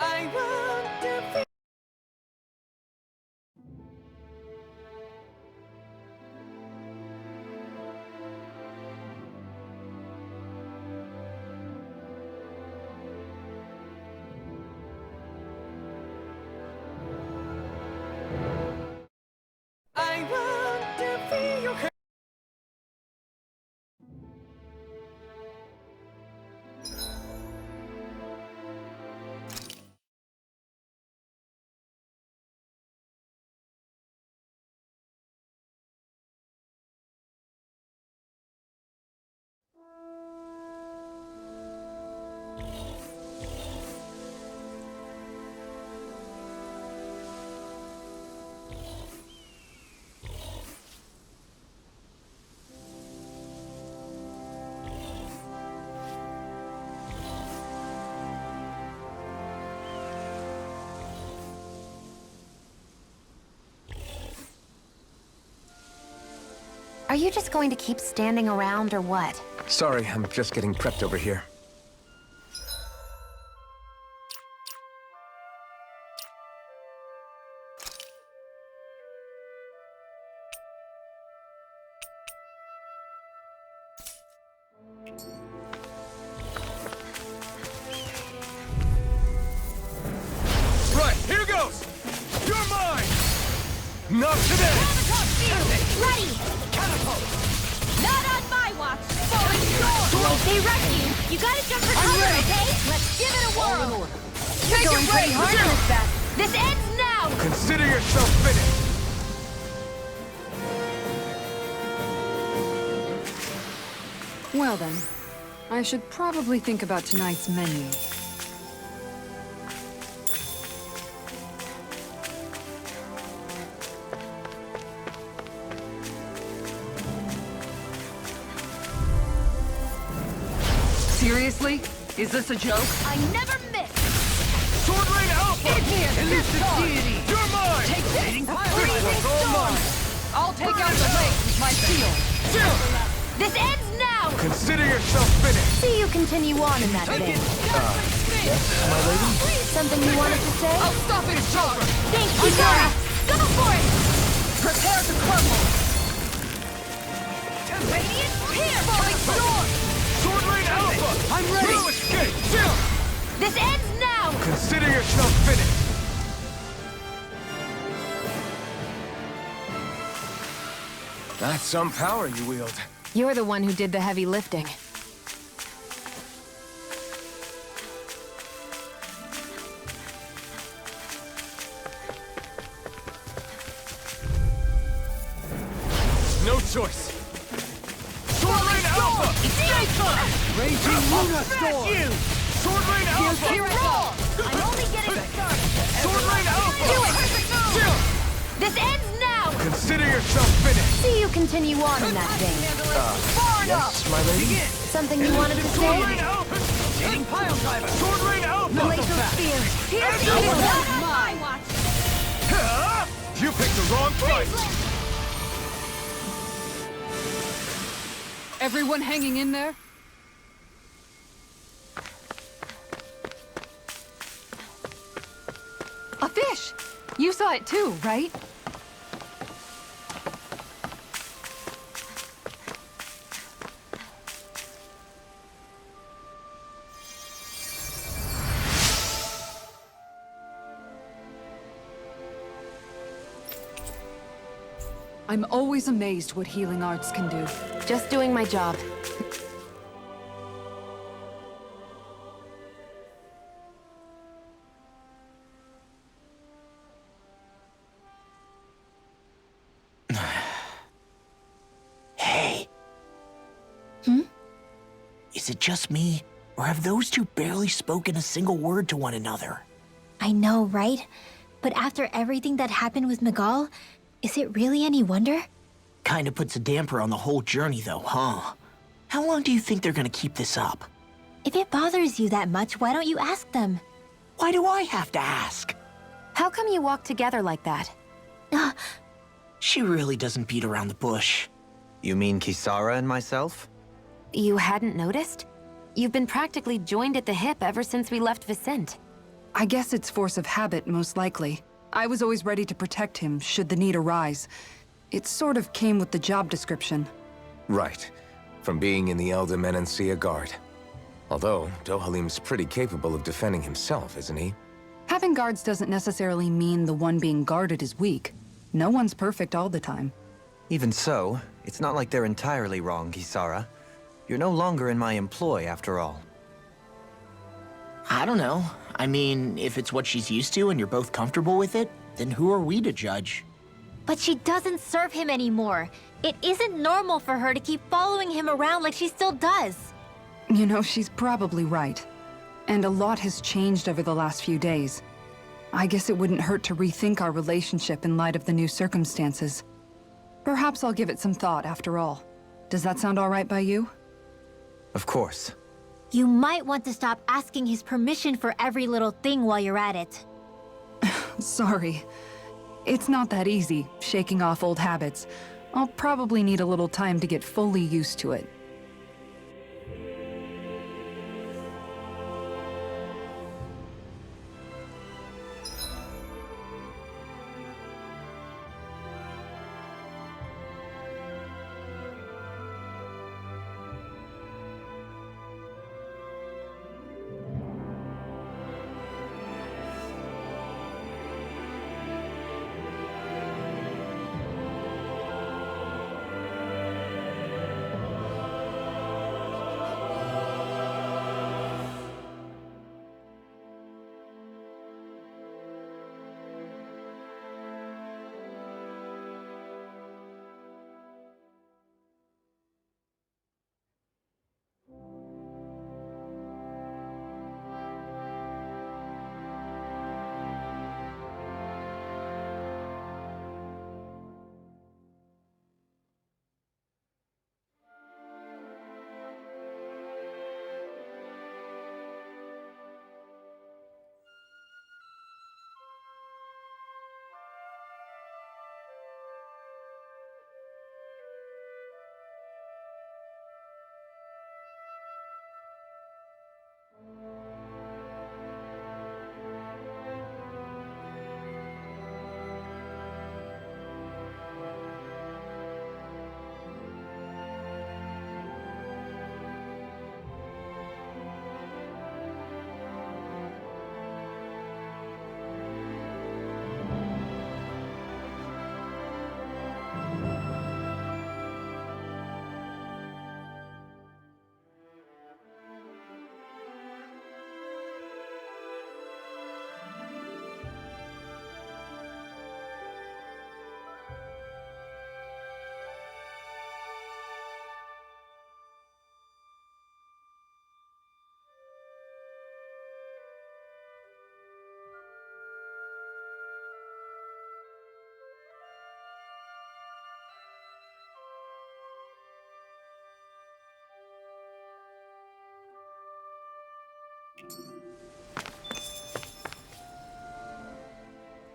I want to feel. I want to feel your hand. Are you just going to keep standing around or what? Sorry, I'm just getting prepped over here. Right, here goes! You're mine! Not today! Ready! Catapult! Not on my watch! Falling short! They wreck you! You gotta jump for cover, okay? Let's give it a whirl! You're going pretty hard on this bat. This ends now! Consider yourself finished! Well then, I should probably think about tonight's menu. Seriously? Is this a joke? I never miss! Sword Rain Alpha! In here! Elusive deity! You're mine! Take this! This one's all mine! I'll take out the lake with my shield! Chill! This ends now! Consider yourself finished! See you continue on in that vein. My lady? Something you wanted to say? I'll stop it short! Thank you, Zora! Go for it! Prepare to crumble! Radiant here! Falling short! Sword Rain Alpha! I'm ready! No escape! Chill! This ends now! Consider yourself finished! That's some power you wield. You're the one who did the heavy lifting. No choice. Sword Rain Alpha! Raging Luna Storm! Sword Rain Alpha! Here I go! I'm only getting started! Sword Rain Alpha! Do it! Chill! This ends now! Consider yourself finished! See you continue on in that vein. Yes, my lady? Something you wanted to Sword say? Rain Alpha! Gaining pile driver! Sword Rain Alpha! Laser sphere! Here's Not you! on Not on my watch! Huh? You picked the wrong fight! Everyone hanging in there? A fish! You saw it too, right? I'm always amazed what healing arts can do. Just doing my job. Hey. Is it just me, or have those two barely spoken a single word to one another? I know, right? But after everything that happened with Miguel, is it really any wonder? Kinda puts a damper on the whole journey though, huh? How long do you think they're gonna keep this up? If it bothers you that much, why don't you ask them? Why do I have to ask? How come you walk together like that? She really doesn't beat around the bush. You mean Kisara and myself? You hadn't noticed? You've been practically joined at the hip ever since we left Vicente. I guess it's force of habit, most likely. I was always ready to protect him, should the need arise. It sort of came with the job description. Right. From being in the Elder Menancia Guard. Although, Dohalim's pretty capable of defending himself, isn't he? Having guards doesn't necessarily mean the one being guarded is weak. No one's perfect all the time. Even so, it's not like they're entirely wrong, Kisara. You're no longer in my employ, after all. I don't know. I mean, if it's what she's used to and you're both comfortable with it, then who are we to judge? But she doesn't serve him anymore. It isn't normal for her to keep following him around like she still does. You know, she's probably right. And a lot has changed over the last few days. I guess it wouldn't hurt to rethink our relationship in light of the new circumstances. Perhaps I'll give it some thought after all. Does that sound all right by you? Of course. You might want to stop asking his permission for every little thing while you're at it. Sorry. It's not that easy, shaking off old habits. I'll probably need a little time to get fully used to it.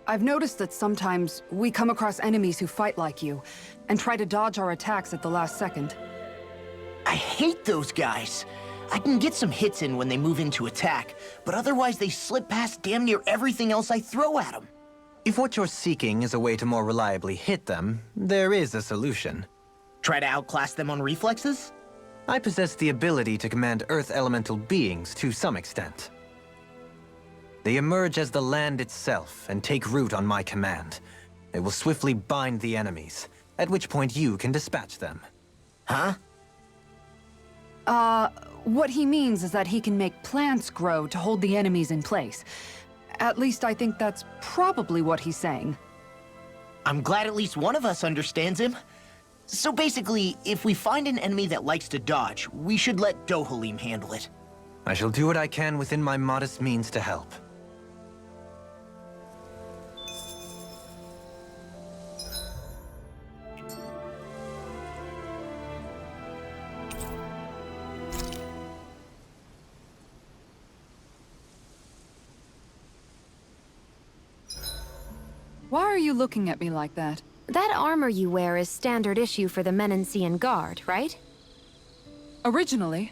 I've noticed that sometimes we come across enemies who fight like you, and try to dodge our attacks at the last second. I hate those guys. I can get some hits in when they move into attack, but otherwise they slip past damn near everything else I throw at them. If what you're seeking is a way to more reliably hit them, there is a solution. Try to outclass them on reflexes? I possess the ability to command Earth elemental beings to some extent. They emerge as the land itself and take root on my command. They will swiftly bind the enemies, at which point you can dispatch them. Huh? What he means is that he can make plants grow to hold the enemies in place. At least I think that's probably what he's saying. I'm glad at least one of us understands him. So basically, if we find an enemy that likes to dodge, we should let Dohalim handle it. I shall do what I can within my modest means to help. Why are you looking at me like that? That armor you wear is standard issue for the Menancian Guard, right? Originally,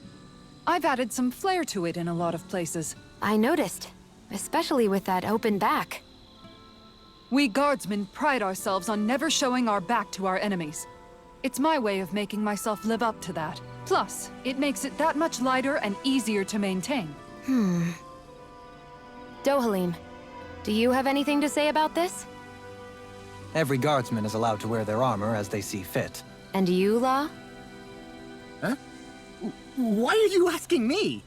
I've added some flair to it in a lot of places. I noticed. especially with that open back. We guardsmen pride ourselves on never showing our back to our enemies. It's my way of making myself live up to that. Plus, it makes it that much lighter and easier to maintain. Dohalim, do you have anything to say about this? Every guardsman is allowed to wear their armor as they see fit. And you, Law? Huh? Why are you asking me?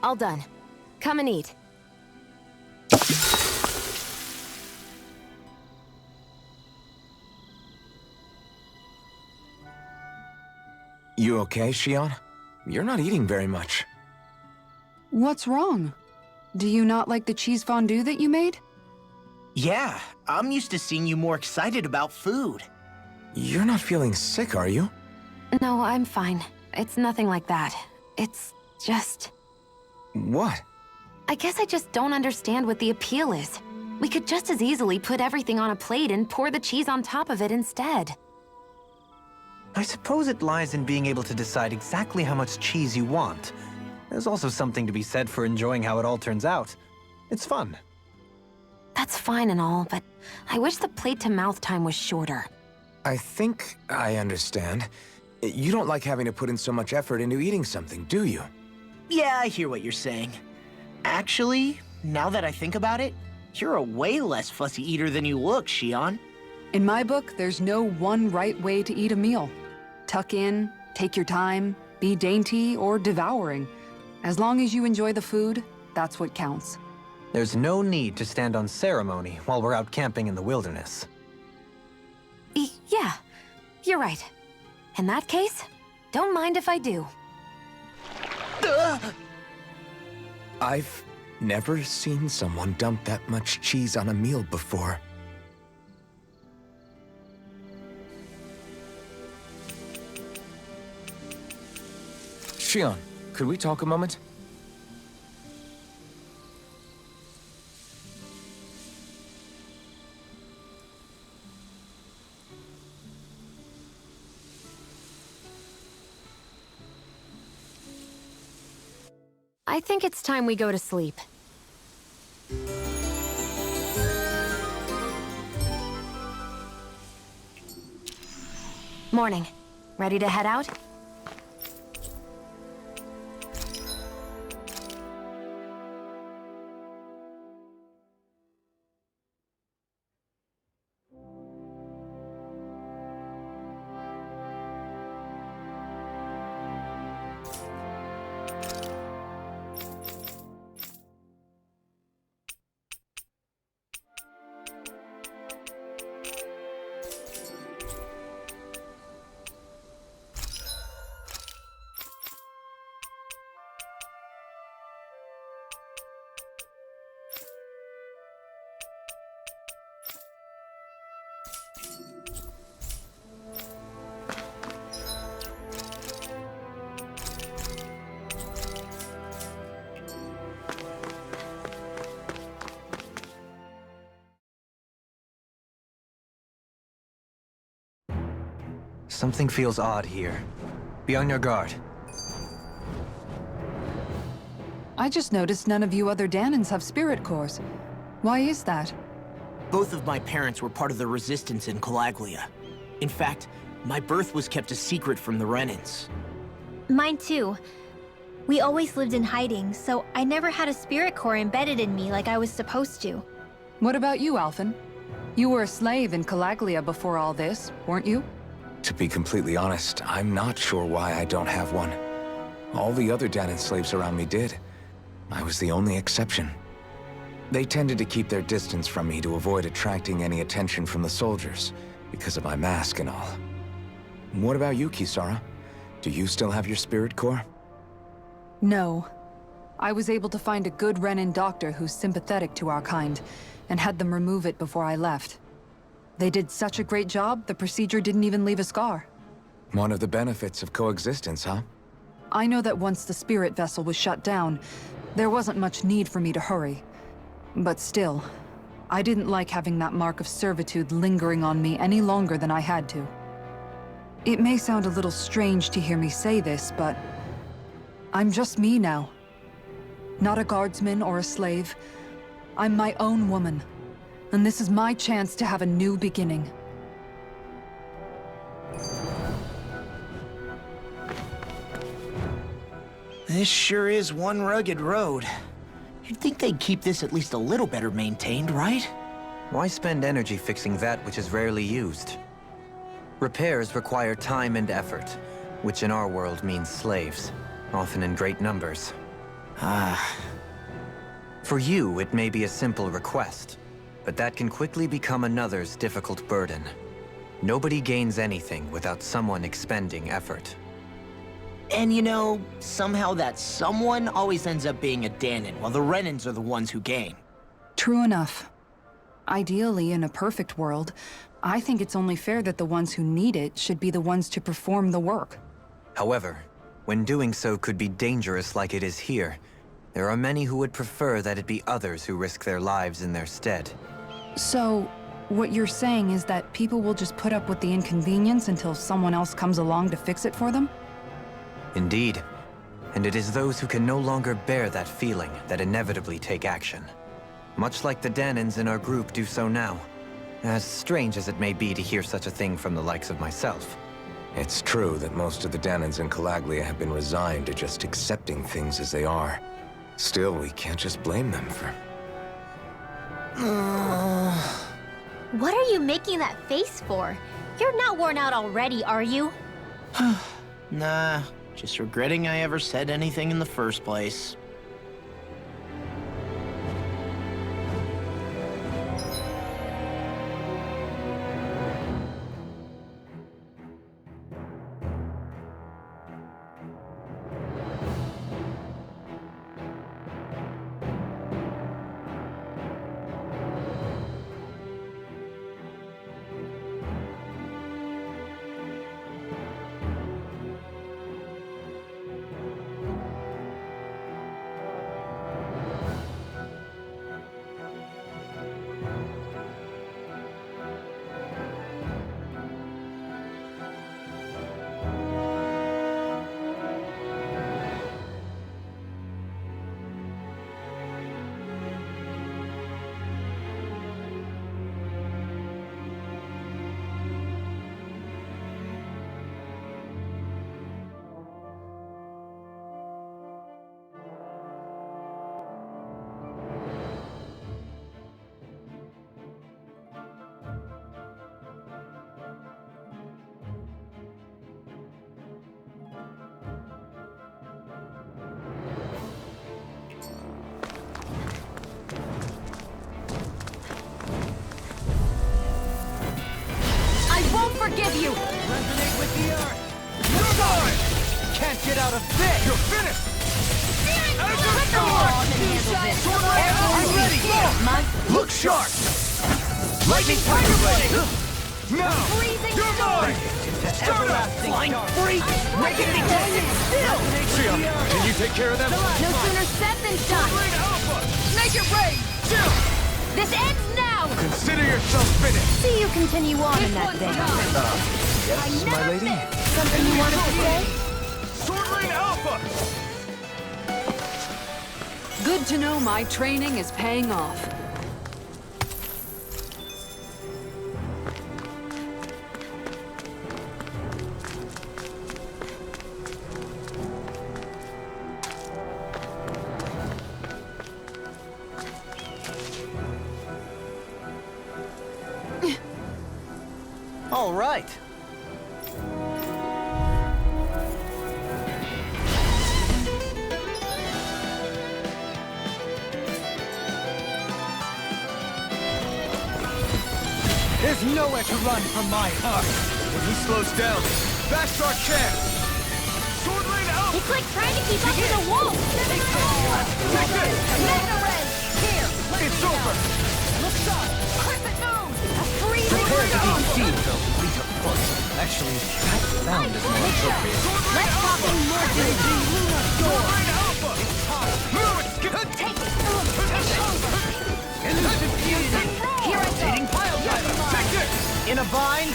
All done. Come and eat. You okay, Shion? You're not eating very much. What's wrong? Do you not like the cheese fondue that you made? Yeah, I'm used to seeing you more excited about food. You're not feeling sick, are you? No, I'm fine. It's nothing like that. It's just... What? I guess I just don't understand what the appeal is. We could just as easily put everything on a plate and pour the cheese on top of it instead. I suppose it lies in being able to decide exactly how much cheese you want. There's also something to be said for enjoying how it all turns out. It's fun. That's fine and all, but I wish the plate-to-mouth time was shorter. I think I understand. You don't like having to put in so much effort into eating something, do you? Yeah, I hear what you're saying. Actually, now that I think about it, you're a way less fussy eater than you look, Shion. In my book, there's no one right way to eat a meal. Tuck in, take your time, be dainty or devouring. As long as you enjoy the food, that's what counts. There's no need to stand on ceremony while we're out camping in the wilderness. Yeah, you're right. In that case, don't mind if I do. I've never seen someone dump that much cheese on a meal before. Shion, could we talk a moment? I think it's time we go to sleep. Morning. Ready to head out? Something feels odd here. Be on your guard. I just noticed none of you other Danans have spirit cores. Why is that? Both of my parents were part of the resistance in Calaglia. In fact, my birth was kept a secret from the Renans. Mine too. We always lived in hiding, so I never had a spirit core embedded in me like I was supposed to. What about you, Alphen? You were a slave in Calaglia before all this, weren't you? To be completely honest, I'm not sure why I don't have one. All the other Danan slaves around me did. I was the only exception. They tended to keep their distance from me to avoid attracting any attention from the soldiers, because of my mask and all. What about you, Kisara? Do you still have your spirit core? No. I was able to find a good Renan doctor who's sympathetic to our kind, and had them remove it before I left. They did such a great job, the procedure didn't even leave a scar. One of the benefits of coexistence, huh? I know that once the spirit vessel was shut down, there wasn't much need for me to hurry. But still, I didn't like having that mark of servitude lingering on me any longer than I had to. It may sound a little strange to hear me say this, but I'm just me now. Not a guardsman or a slave. I'm my own woman, and this is my chance to have a new beginning. This sure is one rugged road. You'd think they'd keep this at least a little better maintained, right? Why spend energy fixing that which is rarely used? Repairs require time and effort, which in our world means slaves, often in great numbers. For you, it may be a simple request, but that can quickly become another's difficult burden. Nobody gains anything without someone expending effort. And you know, somehow that someone always ends up being a Danan, while the Renans are the ones who gain. True enough. Ideally, in a perfect world, I think it's only fair that the ones who need it should be the ones to perform the work. However, when doing so could be dangerous like it is here, there are many who would prefer that it be others who risk their lives in their stead. So, what you're saying is that people will just put up with the inconvenience until someone else comes along to fix it for them? Indeed. And it is those who can no longer bear that feeling that inevitably take action. Much like the Danans in our group do so now. As strange as it may be to hear such a thing from the likes of myself. It's true that most of the Danans in Calaglia have been resigned to just accepting things as they are. Still, we can't just blame them for... What are you making that face for? You're not worn out already, are you? Nah, just regretting I ever said anything in the first place. Forgive you! Resonate with the earth! You're gone! Can't get out of this! You're finished! I'm ready! Look sharp! Lightning tiger blade! Now! You're mine! Everlasting flying free! Making me still! Can you take care of them? No sooner said than done! Make it rain! Chill! This ends now! Consider yourself finished! See you continue on in that vein. Yes, my lady? Something you wanted to say? Sword Lane Alpha! Good to know my training is paying off. All right. There's nowhere to run from my heart. When he slows down, that's our chance. Sword Lane Alpha! It's like trying to keep up with a wolf. Take this! Mega Ray! Here! It's over! Looks up! Crescent Moon! A freezing Prepare to be storm! deceived, though. Fleet of foot. Actually, that sound is more appropriate. Let's talk in Mercury! Sword Lane Alpha! It's time! Move it! Take it! Here I go! Take this! In a bind?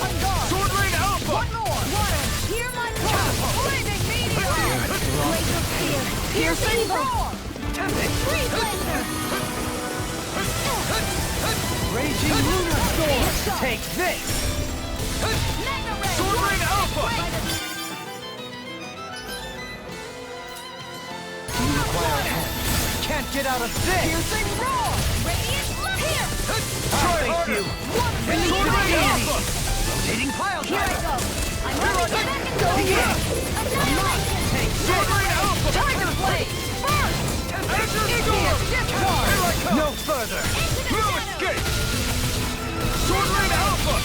On guard! Sword Lane Alpha! One more! Water! Hear my call! Blazing meteor! Glacial spear! Piercing roar! Free blazer! Raging Lunar Storm! Take this! Mega Ray! Sword Lane Alpha! You require help. Can't get out of this! Piercing roar! Radiant look! Here! Try harder! Sword Lane Alpha! Rotating pile Here I driver! go! I'm running back and go! Annihilation! Sword Lane Alpha! Tiger Blade! First! Azure Storm! Here I come! No further! No escape! Sword Lane Alpha!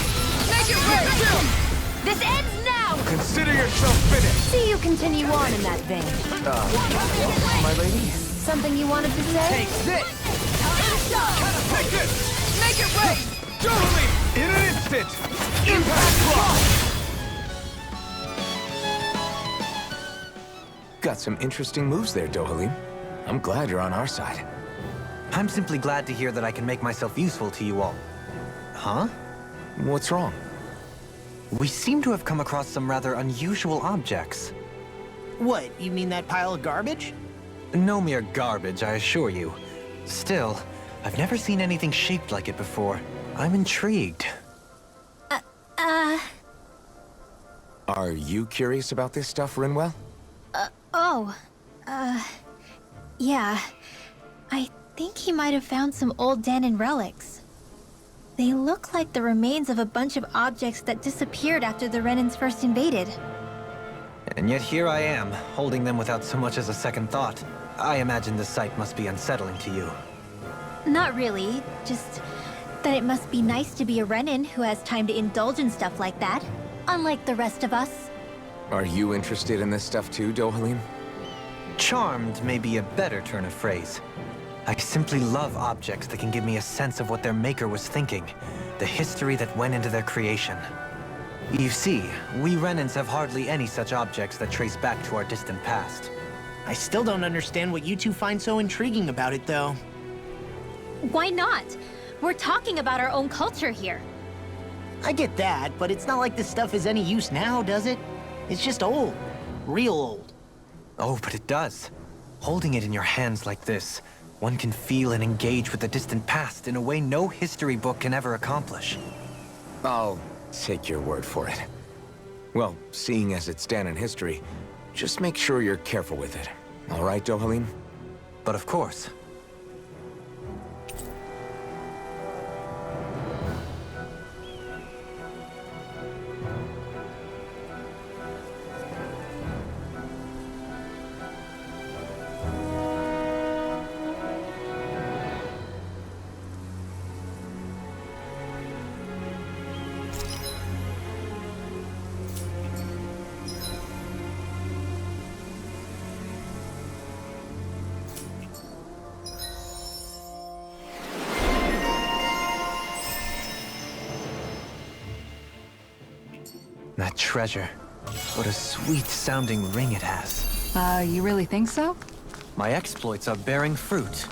Make it rain! This ends now! Consider yourself finished! See you continue on in that vein. My lady? Something you wanted to say? Take this! Take this! Make it rain! Totally! In an instant! Impact block! Got some interesting moves there, Dohalim. I'm glad you're on our side. I'm simply glad to hear that I can make myself useful to you all. Huh? What's wrong? We seem to have come across some rather unusual objects. What, you mean that pile of garbage? No mere garbage, I assure you. Still, I've never seen anything shaped like it before. I'm intrigued. Are you curious about this stuff, Rinwell? Yeah. I think he might have found some old Danon relics. They look like the remains of a bunch of objects that disappeared after the Renans first invaded. And yet here I am, holding them without so much as a second thought. I imagine the sight must be unsettling to you. Not really, just that it must be nice to be a Renan who has time to indulge in stuff like that, unlike the rest of us. Are you interested in this stuff too, Dohalim? Charmed may be a better turn of phrase. I simply love objects that can give me a sense of what their maker was thinking, the history that went into their creation. You see, we Renans have hardly any such objects that trace back to our distant past. I still don't understand what you two find so intriguing about it, though. Why not? We're talking about our own culture here. I get that, but it's not like this stuff is any use now, does it? It's just old. Real old. Oh, but it does. Holding it in your hands like this, one can feel and engage with the distant past in a way no history book can ever accomplish. I'll take your word for it. Well, seeing as it's Danon history, just make sure you're careful with it. All right, Dohalim? But of course. That treasure. What a sweet-sounding ring it has. You really think so? My exploits are bearing fruit.